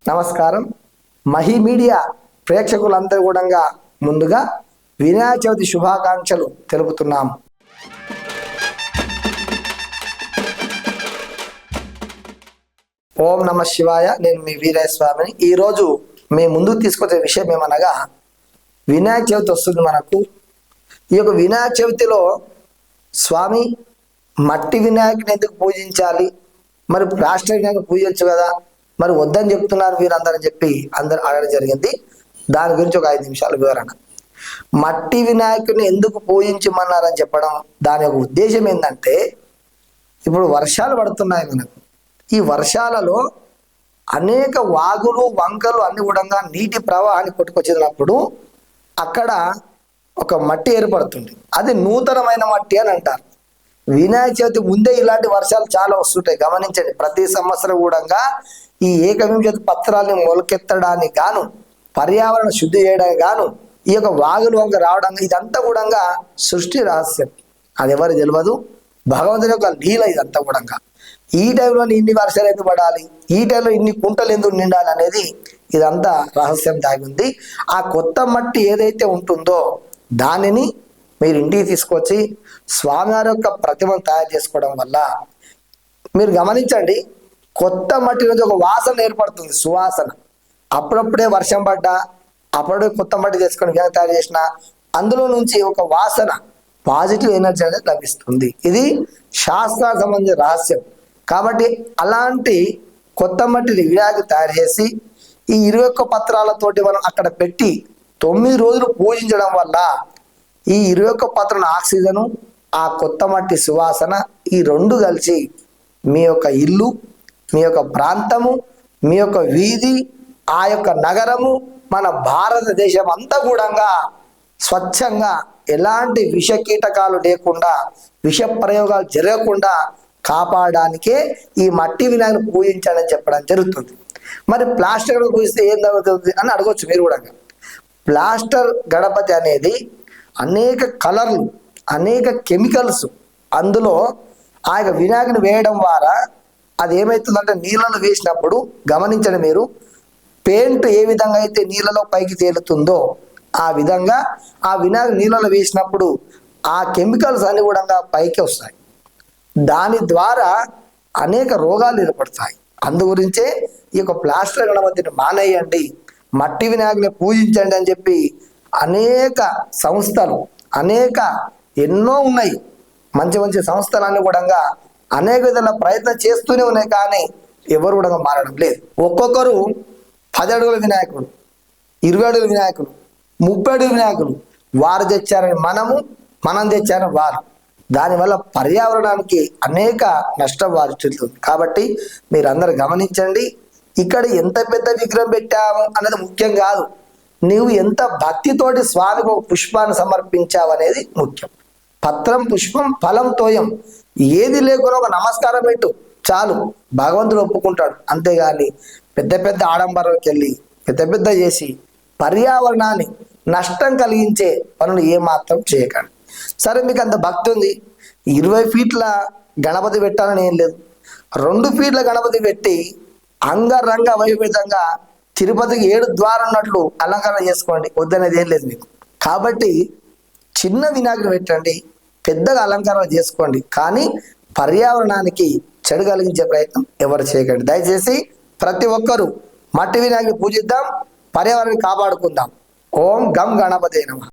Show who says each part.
Speaker 1: నమస్కారం. మహి మీడియా ప్రేక్షకులందరూ కూడా ముందుగా వినాయక చవితి శుభాకాంక్షలు తెలుపుతున్నాము. ఓం నమ శివాయ. నేను మీ వీరయ్య స్వామిని. ఈరోజు మేము ముందుకు తీసుకొచ్చే విషయం ఏమనగా, వినాయక చవితి వస్తుంది మనకు. ఈ యొక్క వినాయక చవితిలో స్వామి మట్టి వినాయకుని ఎందుకు పూజించాలి, మరి ప్లాస్టర్ వినాయకుని పూజించు కదా, మరి వద్దని చెప్తున్నారు వీరందరని చెప్పి అందరు అడగడం జరిగింది. దాని గురించి ఒక 5 నిమిషాల వివరణ. మట్టి వినాయకుని ఎందుకు పూజించమన్నారని చెప్పడం, దాని యొక్క ఉద్దేశం ఏంటంటే, ఇప్పుడు వర్షాలు పడుతున్నాయి మనకు. ఈ వర్షాలలో అనేక వాగులు వంకలు అన్ని కూడా నీటి ప్రవాహాన్ని కొట్టుకొచ్చినప్పుడు అక్కడ ఒక మట్టి ఏర్పడుతుంది. అది నూతనమైన మట్టి అని అంటారు. వినాయక చవితి ముందే ఇలాంటి వర్షాలు చాలా వస్తుంటాయి, గమనించండి. ప్రతి సంవత్సరం కూడా ఈ ఏకవింశతి పత్రాలను మొలకెత్తడానికి గాను, పర్యావరణ శుద్ధి చేయడానికి గాను ఈ యొక్క వాగులు వంక రావడం, ఇదంతా కూడా సృష్టి రహస్యం. అది ఎవరు తెలియదు, భగవంతుని యొక్క లీల ఇదంతా కూడా. ఈ టైంలో ఇన్ని వర్షాలు ఎందుకు పడాలి, ఈ టైంలో ఇన్ని కుంటలు ఎందుకు నిండాలి అనేది ఇదంతా రహస్యం దాగి ఉంది. ఆ కొత్త మట్టి ఏదైతే ఉంటుందో దానిని మీరు ఇంటికి తీసుకొచ్చి స్వామివారి యొక్క ప్రతిమను తయారు చేసుకోవడం వల్ల మీరు గమనించండి, కొత్త మట్టి నుంచి ఒక వాసన ఏర్పడుతుంది, సువాసన. అప్పుడప్పుడే వర్షం పడ్డా, అప్పుడే కొత్త మట్టి తెచ్చుకొని తయారు చేసిన అందులో నుంచి ఒక వాసన, పాజిటివ్ ఎనర్జీ అనేది లభిస్తుంది. ఇది శాస్త్ర సంబంధించిన రహస్యం. కాబట్టి అలాంటి కొత్త మట్టిని వినాయకు తయారు చేసి ఈ 21 పత్రాలతోటి మనం అక్కడ పెట్టి 9 రోజులు పూజించడం వల్ల ఈ 21 పత్రం ఆక్సిజను, ఆ కొత్త మట్టి సువాసన, ఈ 2 కలిసి మీ యొక్క ఇల్లు, మీ యొక్క ప్రాంతము, మీ యొక్క వీధి, ఆ యొక్క నగరము, మన భారతదేశం అంతా కూడా స్వచ్ఛంగా, ఎలాంటి విష కీటకాలు లేకుండా, విష ప్రయోగాలు జరగకుండా కాపాడడానికే ఈ మట్టి వినాయకుని పూజించాలని చెప్పడం జరుగుతుంది. మరి ప్లాస్టర్ గణపతి పూజిస్తే ఏం జరుగుతుంది అని అడగవచ్చు మీరు కూడా. ప్లాస్టర్ గణపతి అనేది అనేక కలర్లు, అనేక కెమికల్స్ అందులో ఆ యొక్క వినాయకుని వేయడం ద్వారా అది ఏమవుతుందంటే, నీళ్ళలో వేసినప్పుడు గమనించండి మీరు, పెయింట్ ఏ విధంగా అయితే నీళ్ళలో పైకి తేలుతుందో ఆ విధంగా ఆ వినాయకుని నీళ్ళలో వేసినప్పుడు ఆ కెమికల్స్ అన్ని కూడా పైకి వస్తాయి. దాని ద్వారా అనేక రోగాలు ఏర్పడతాయి. అందు గురించే ఈ యొక్క ప్లాస్టర్ గణపతిని మానేయండి, మట్టి వినాయకుని పూజించండి అని చెప్పి అనేక సంస్థలు, ఎన్నో ఉన్నాయి, మంచి మంచి సంస్థలన్నీ కూడా అనేక విధాల ప్రయత్నం చేస్తూనే ఉన్నాయి. కానీ ఎవరు కూడా మారడం లేదు. ఒక్కొక్కరు 10 అడుగుల వినాయకుడు, 20 అడుగుల వినాయకుడు, 30 అడుగుల వినాయకుడు వారు తెచ్చారని మనం తెచ్చారని వారు. దానివల్ల పర్యావరణానికి అనేక నష్టం వారుతుంది. కాబట్టి మీరందరూ గమనించండి, ఇక్కడ ఎంత పెద్ద విగ్రహం పెట్టాము అన్నది ముఖ్యం కాదు, నీవు ఎంత భక్తితోటి స్వామికి ఒక పుష్పాన్ని సమర్పించావు అనేది ముఖ్యం. పత్రం పుష్పం ఫలం తోయం, ఏది లేకుండా ఒక నమస్కారం పెట్టు చాలు, భగవంతుడు ఒప్పుకుంటాడు. అంతేగాని పెద్ద పెద్ద ఆడంబరాలకు వెళ్ళి పెద్ద చేసి పర్యావరణాన్ని నష్టం కలిగించే పనులు ఏమాత్రం చేయకండి. సరే, మీకు అంత భక్తి ఉంది, 20 ఫీట్ల గణపతి పెట్టాలని ఏం లేదు, 2 ఫీట్ల గణపతి పెట్టి అంగరంగ వైభవంగా తిరుపతికి 7 ద్వారం ఉన్నట్లు అలంకరణ చేసుకోండి, వద్దనేది ఏం లేదు మీకు. కాబట్టి చిన్న వినాయకుడు పెట్టండి, పెద్దగా అలంకరణ చేసుకోండి, కానీ పర్యావరణానికి చెడు కలిగించే ప్రయత్నం ఎవరు చేయకండి. దయచేసి ప్రతి ఒక్కరూ మట్టి వినాయకుడిని పూజిద్దాం, పర్యావరణాన్ని కాపాడుకుందాం. ఓం గం గణపతే నమః.